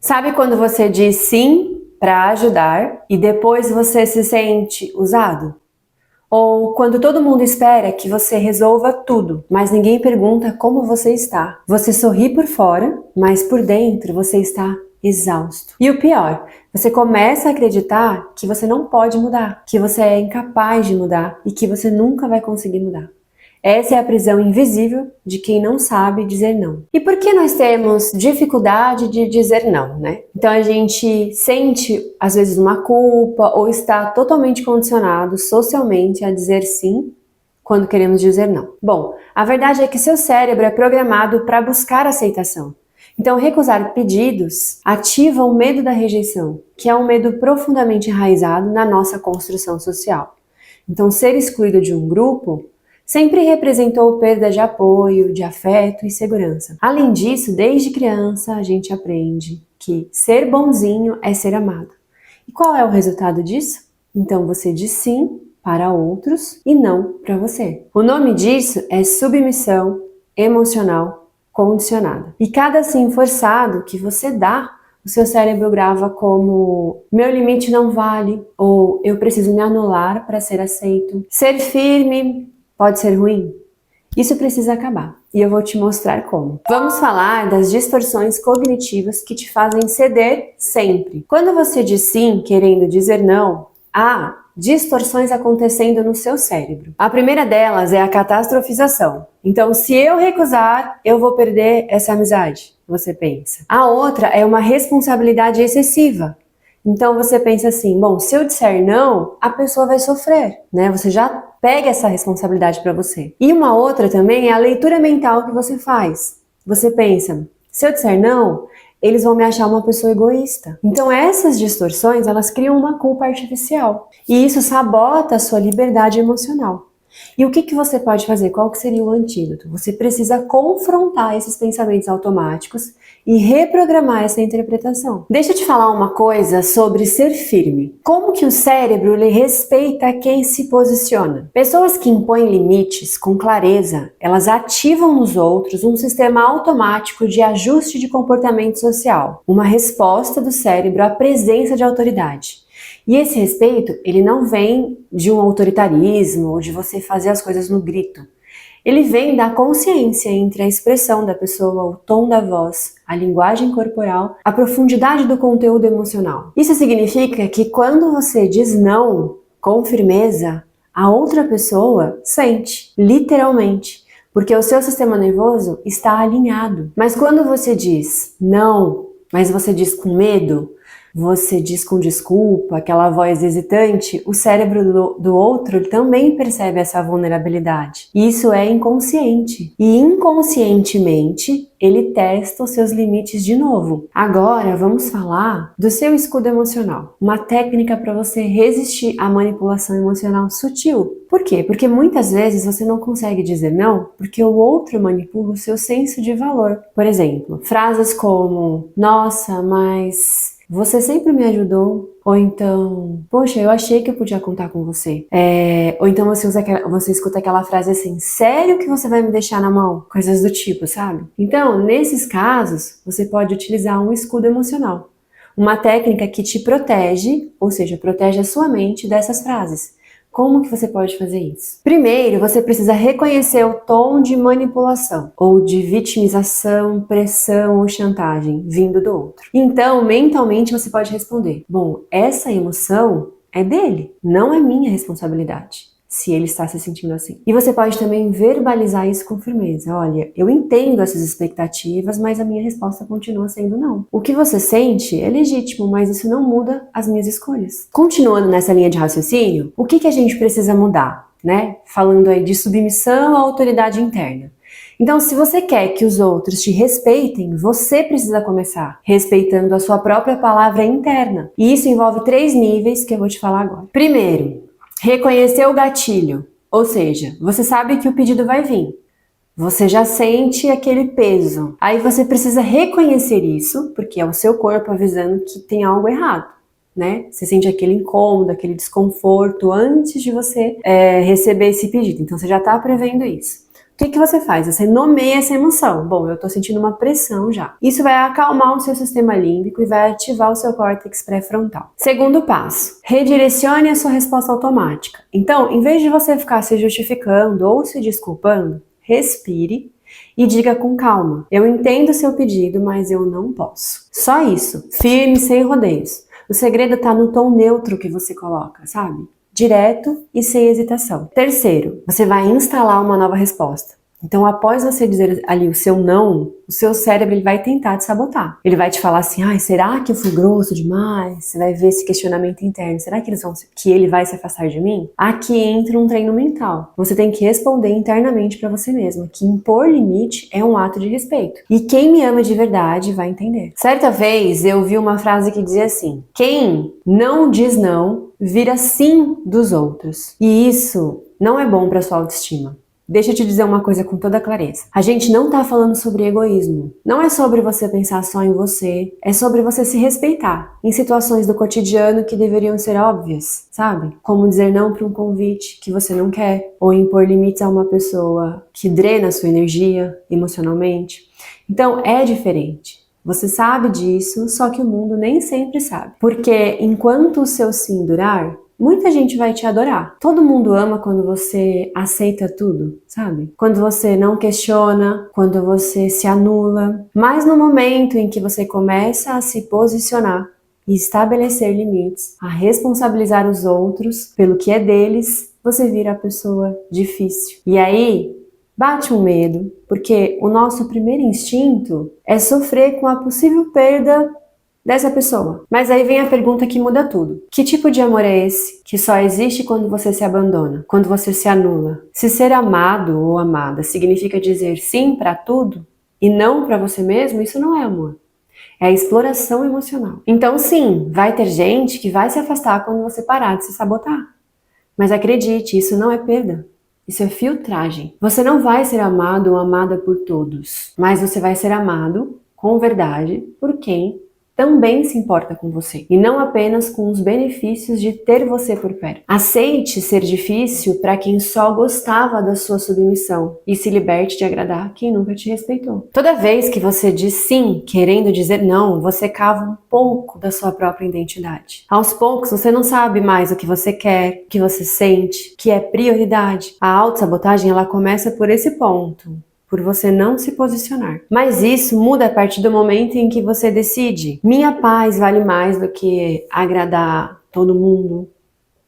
Sabe quando você diz sim para ajudar e depois você se sente usado? Ou quando todo mundo espera que você resolva tudo, mas ninguém pergunta como você está. Você sorri por fora, mas por dentro você está exausto. E o pior, você começa a acreditar que você não pode mudar, que você é incapaz de mudar e que você nunca vai conseguir mudar. Essa é a prisão invisível de quem não sabe dizer não. E por que nós temos dificuldade de dizer não, né? Então a gente sente, às vezes, uma culpa ou está totalmente condicionado socialmente a dizer sim quando queremos dizer não. Bom, a verdade é que seu cérebro é programado para buscar aceitação. Então, recusar pedidos ativa o medo da rejeição, que é um medo profundamente enraizado na nossa construção social. Então, ser excluído de um grupo sempre representou perda de apoio, de afeto e segurança. Além disso, desde criança a gente aprende que ser bonzinho é ser amado. E qual é o resultado disso? Então você diz sim para outros e não para você. O nome disso é submissão emocional condicionada. E cada sim forçado que você dá, o seu cérebro grava como meu limite não vale ou eu preciso me anular para ser aceito. Ser firme pode ser ruim? Isso precisa acabar e eu vou te mostrar como. Vamos falar das distorções cognitivas que te fazem ceder sempre. Quando você diz sim querendo dizer não, há distorções acontecendo no seu cérebro. A primeira delas é a catastrofização. Então, se eu recusar, eu vou perder essa amizade, você pensa. A outra é uma responsabilidade excessiva. Então você pensa assim, bom, se eu disser não, a pessoa vai sofrer, né? Você já pega essa responsabilidade para você. E uma outra também é a leitura mental que você faz. Você pensa, se eu disser não, eles vão me achar uma pessoa egoísta. Então essas distorções, elas criam uma culpa artificial. E isso sabota a sua liberdade emocional. E o que você pode fazer? Qual que seria o antídoto? Você precisa confrontar esses pensamentos automáticos e reprogramar essa interpretação. Deixa eu te falar uma coisa sobre ser firme. Como que o cérebro ele respeita quem se posiciona? Pessoas que impõem limites com clareza, elas ativam nos outros um sistema automático de ajuste de comportamento social, uma resposta do cérebro à presença de autoridade. E esse respeito, ele não vem de um autoritarismo ou de você fazer as coisas no grito. Ele vem da consciência entre a expressão da pessoa, o tom da voz, a linguagem corporal, a profundidade do conteúdo emocional. Isso significa que quando você diz não com firmeza, a outra pessoa sente, literalmente, porque o seu sistema nervoso está alinhado. Mas quando você diz não, mas você diz com medo, você diz com desculpa, aquela voz hesitante, o cérebro do outro também percebe essa vulnerabilidade. Isso é inconsciente. E inconscientemente, ele testa os seus limites de novo. Agora, vamos falar do seu escudo emocional. Uma técnica para você resistir à manipulação emocional sutil. Por quê? Porque muitas vezes você não consegue dizer não porque o outro manipula o seu senso de valor. Por exemplo, frases como, nossa, mas você sempre me ajudou, ou então, poxa, eu achei que eu podia contar com você. Ou então você escuta aquela frase assim, sério que você vai me deixar na mão? Coisas do tipo, sabe? Então, nesses casos, você pode utilizar um escudo emocional. Uma técnica que te protege, ou seja, protege a sua mente dessas frases. Como que você pode fazer isso? Primeiro, você precisa reconhecer o tom de manipulação, ou de vitimização, pressão ou chantagem vindo do outro. Então, mentalmente você pode responder, bom, essa emoção é dele, não é minha responsabilidade, se ele está se sentindo assim. E você pode também verbalizar isso com firmeza. Olha, eu entendo essas expectativas, mas a minha resposta continua sendo não. O que você sente é legítimo, mas isso não muda as minhas escolhas. Continuando nessa linha de raciocínio, o que a gente precisa mudar, né? Falando aí de submissão à autoridade interna. Então, se você quer que os outros te respeitem, você precisa começar respeitando a sua própria palavra interna. E isso envolve 3 níveis que eu vou te falar agora. Primeiro, reconhecer o gatilho, ou seja, você sabe que o pedido vai vir, você já sente aquele peso, aí você precisa reconhecer isso, porque é o seu corpo avisando que tem algo errado, né? Você sente aquele incômodo, aquele desconforto antes de você receber esse pedido, então você já está prevendo isso. O que você faz? Você nomeia essa emoção. Bom, eu tô sentindo uma pressão já. Isso vai acalmar o seu sistema límbico e vai ativar o seu córtex pré-frontal. Segundo passo, redirecione a sua resposta automática. Então, em vez de você ficar se justificando ou se desculpando, respire e diga com calma: eu entendo seu pedido, mas eu não posso. Só isso, firme, sem rodeios. O segredo tá no tom neutro que você coloca, sabe? Direto e sem hesitação. Terceiro, você vai instalar uma nova resposta. Então, após você dizer ali o seu não, o seu cérebro ele vai tentar te sabotar. Ele vai te falar assim: ai, será que eu fui grosso demais? Você vai ver esse questionamento interno. Será que ele vai se afastar de mim? Aqui entra um treino mental. Você tem que responder internamente para você mesma que impor limite é um ato de respeito. E quem me ama de verdade vai entender. Certa vez eu vi uma frase que dizia assim: quem não diz não, vira sim dos outros. E isso não é bom para sua autoestima. Deixa eu te dizer uma coisa com toda clareza. A gente não tá falando sobre egoísmo. Não é sobre você pensar só em você. É sobre você se respeitar em situações do cotidiano que deveriam ser óbvias, sabe? Como dizer não para um convite que você não quer. Ou impor limites a uma pessoa que drena a sua energia emocionalmente. Então, é diferente. Você sabe disso, só que o mundo nem sempre sabe. Porque enquanto o seu sim durar, muita gente vai te adorar. Todo mundo ama quando você aceita tudo, sabe? Quando você não questiona, quando você se anula. Mas no momento em que você começa a se posicionar e estabelecer limites, a responsabilizar os outros pelo que é deles, você vira a pessoa difícil. E aí, bate um medo, porque o nosso primeiro instinto é sofrer com a possível perda dessa pessoa. Mas aí vem a pergunta que muda tudo. Que tipo de amor é esse que só existe quando você se abandona, quando você se anula? Se ser amado ou amada significa dizer sim para tudo e não para você mesmo, isso não é amor. É a exploração emocional. Então sim, vai ter gente que vai se afastar quando você parar de se sabotar. Mas acredite, isso não é perda. Isso é filtragem. Você não vai ser amado ou amada por todos, mas você vai ser amado com verdade por quem também se importa com você e não apenas com os benefícios de ter você por perto. Aceite ser difícil para quem só gostava da sua submissão e se liberte de agradar quem nunca te respeitou. Toda vez que você diz sim, querendo dizer não, você cava um pouco da sua própria identidade. Aos poucos, você não sabe mais o que você quer, o que você sente, o que é prioridade. A autossabotagem, ela começa por esse ponto. Por você não se posicionar. Mas isso muda a partir do momento em que você decide: minha paz vale mais do que agradar todo mundo.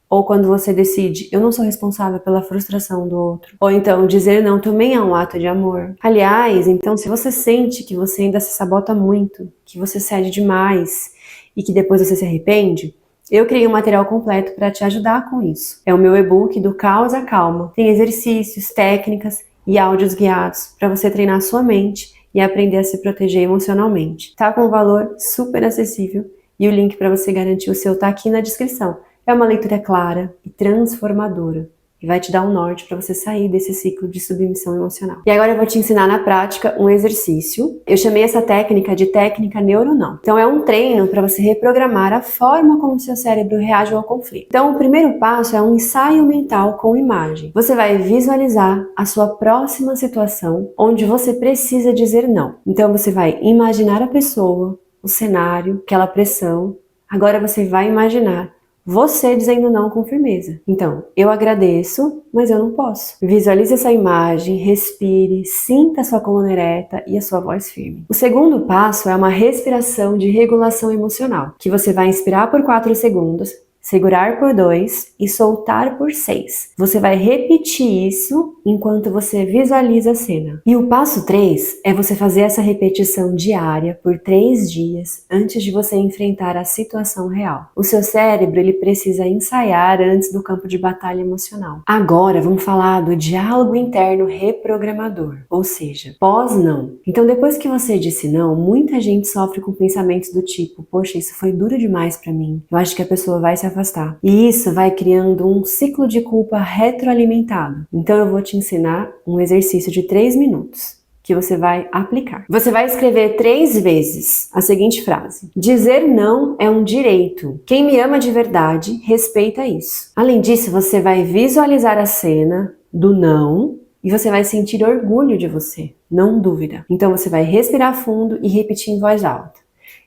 Ou quando você decide: eu não sou responsável pela frustração do outro. Ou então, dizer não também é um ato de amor. Aliás, então, se você sente que você ainda se sabota muito, que você cede demais e que depois você se arrepende, eu criei um material completo para te ajudar com isso. É o meu e-book do Caos à Calma. Tem exercícios, técnicas e áudios guiados para você treinar sua mente e aprender a se proteger emocionalmente. Tá com um valor super acessível e o link para você garantir o seu tá aqui na descrição. É uma leitura clara e transformadora e vai te dar um norte para você sair desse ciclo de submissão emocional. E agora eu vou te ensinar na prática um exercício. Eu chamei essa técnica de técnica neuronal. Então é um treino para você reprogramar a forma como o seu cérebro reage ao conflito. Então o primeiro passo é um ensaio mental com imagem. Você vai visualizar a sua próxima situação onde você precisa dizer não. Então você vai imaginar a pessoa, o cenário, aquela pressão. Agora você vai imaginar você dizendo não com firmeza. Então, eu agradeço, mas eu não posso. Visualize essa imagem, respire, sinta a sua coluna ereta e a sua voz firme. O segundo passo é uma respiração de regulação emocional, que você vai inspirar por 4 segundos, segurar por 2 e soltar por 6. Você vai repetir isso enquanto você visualiza a cena. E o passo 3 é você fazer essa repetição diária por 3 dias antes de você enfrentar a situação real. O seu cérebro ele precisa ensaiar antes do campo de batalha emocional. Agora vamos falar do diálogo interno reprogramador, ou seja, pós-não. Então depois que você disse não, muita gente sofre com pensamentos do tipo: poxa, isso foi duro demais pra mim. Eu acho que a pessoa vai se afastar. E isso vai criando um ciclo de culpa retroalimentado. Então eu vou te ensinar um exercício de 3 minutos que você vai aplicar. Você vai escrever 3 vezes a seguinte frase: dizer não é um direito. Quem me ama de verdade respeita isso. Além disso, você vai visualizar a cena do não e você vai sentir orgulho de você, não dúvida. Então você vai respirar fundo e repetir em voz alta.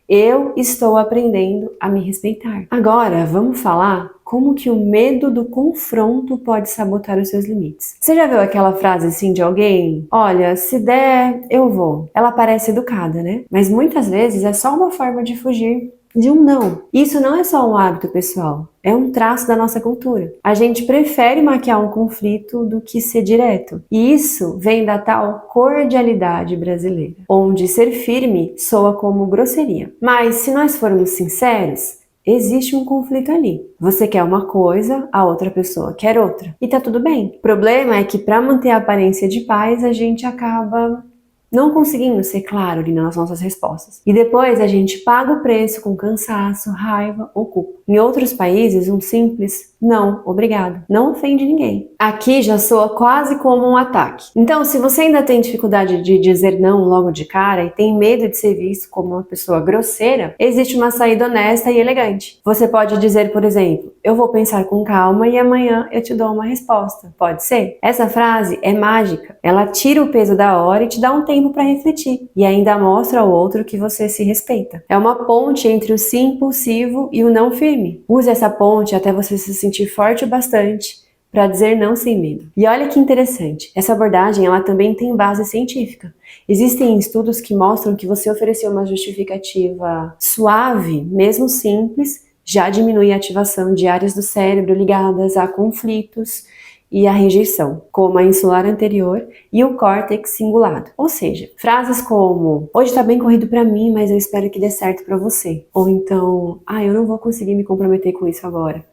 Eu estou aprendendo a me respeitar. Agora, vamos falar como que o medo do confronto pode sabotar os seus limites. Você já viu aquela frase assim de alguém? Olha, se der, eu vou. Ela parece educada, né? Mas muitas vezes é só uma forma de fugir de um não. Isso não é só um hábito pessoal, é um traço da nossa cultura. A gente prefere maquiar um conflito do que ser direto. E isso vem da tal cordialidade brasileira, onde ser firme soa como grosseria. Mas se nós formos sinceros, existe um conflito ali. Você quer uma coisa, a outra pessoa quer outra. E tá tudo bem. O problema é que para manter a aparência de paz, a gente acaba não conseguindo ser claro ali nas nossas respostas. E depois a gente paga o preço com cansaço, raiva ou culpa. Em outros países, um simples não, obrigado, não ofende ninguém. Aqui já soa quase como um ataque. Então, se você ainda tem dificuldade de dizer não logo de cara e tem medo de ser visto como uma pessoa grosseira, existe uma saída honesta e elegante. Você pode dizer, por exemplo, eu vou pensar com calma e amanhã eu te dou uma resposta. Pode ser? Essa frase é mágica. Ela tira o peso da hora e te dá um tempo para refletir. E ainda mostra ao outro que você se respeita. É uma ponte entre o sim impulsivo e o não firme. Use essa ponte até você se sentir forte o bastante para dizer não sem medo. E olha que interessante, essa abordagem ela também tem base científica. Existem estudos que mostram que você oferecer uma justificativa suave, mesmo simples, já diminui a ativação de áreas do cérebro ligadas a conflitos e a rejeição, como a insular anterior e o córtex cingulado. Ou seja, frases como hoje tá bem corrido pra mim, mas eu espero que dê certo pra você. Ou então, eu não vou conseguir me comprometer com isso agora.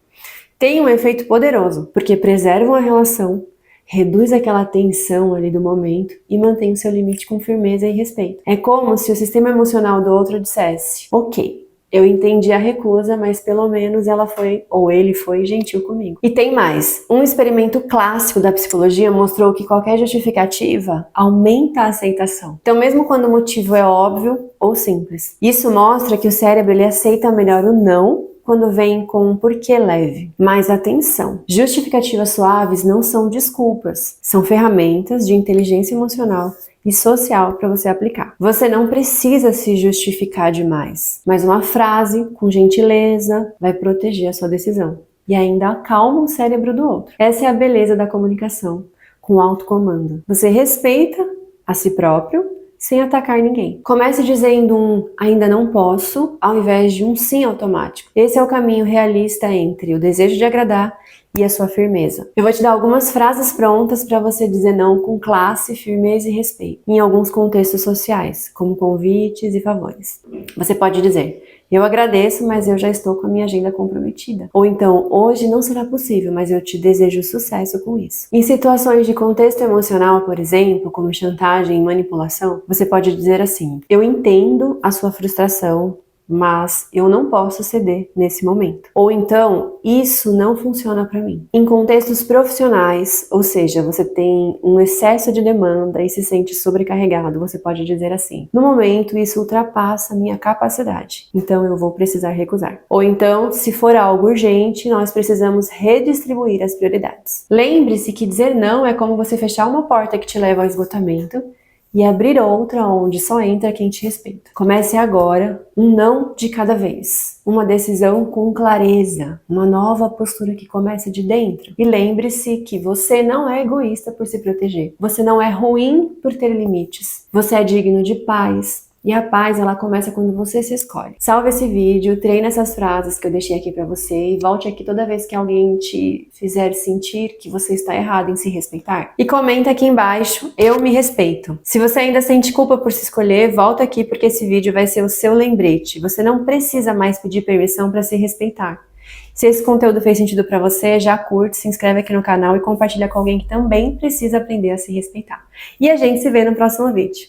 Tem um efeito poderoso, porque preservam a relação, reduz aquela tensão ali do momento e mantém o seu limite com firmeza e respeito. É como se o sistema emocional do outro dissesse, ok, eu entendi a recusa, mas pelo menos ela foi, ou ele foi, gentil comigo. E tem mais. Um experimento clássico da psicologia mostrou que qualquer justificativa aumenta a aceitação. Então, mesmo quando o motivo é óbvio ou simples. Isso mostra que o cérebro ele aceita melhor o não quando vem com um porquê leve. Mas atenção, justificativas suaves não são desculpas, são ferramentas de inteligência emocional e social para você aplicar. Você não precisa se justificar demais, mas uma frase com gentileza vai proteger a sua decisão e ainda acalma o cérebro do outro. Essa é a beleza da comunicação com autocomando. Você respeita a si próprio sem atacar ninguém. Comece dizendo um ainda não posso, ao invés de um sim automático. Esse é o caminho realista entre o desejo de agradar e a sua firmeza. Eu vou te dar algumas frases prontas para você dizer não com classe, firmeza e respeito, em alguns contextos sociais, como convites e favores. Você pode dizer, eu agradeço, mas eu já estou com a minha agenda comprometida. Ou então, hoje não será possível, mas eu te desejo sucesso com isso. Em situações de contexto emocional, por exemplo, como chantagem e manipulação, você pode dizer assim, eu entendo a sua frustração, mas eu não posso ceder nesse momento. Ou então, isso não funciona para mim. Em contextos profissionais, ou seja, você tem um excesso de demanda e se sente sobrecarregado, você pode dizer assim, no momento isso ultrapassa a minha capacidade, então eu vou precisar recusar. Ou então, se for algo urgente, nós precisamos redistribuir as prioridades. Lembre-se que dizer não é como você fechar uma porta que te leva ao esgotamento e abrir outra onde só entra quem te respeita. Comece agora, um não de cada vez. Uma decisão com clareza, uma nova postura que comece de dentro. E lembre-se que você não é egoísta por se proteger. Você não é ruim por ter limites. Você é digno de paz. E a paz, ela começa quando você se escolhe. Salve esse vídeo, treine essas frases que eu deixei aqui pra você e volte aqui toda vez que alguém te fizer sentir que você está errado em se respeitar. E comenta aqui embaixo, eu me respeito. Se você ainda sente culpa por se escolher, volta aqui porque esse vídeo vai ser o seu lembrete. Você não precisa mais pedir permissão para se respeitar. Se esse conteúdo fez sentido pra você, já curte, se inscreve aqui no canal e compartilha com alguém que também precisa aprender a se respeitar. E a gente se vê no próximo vídeo.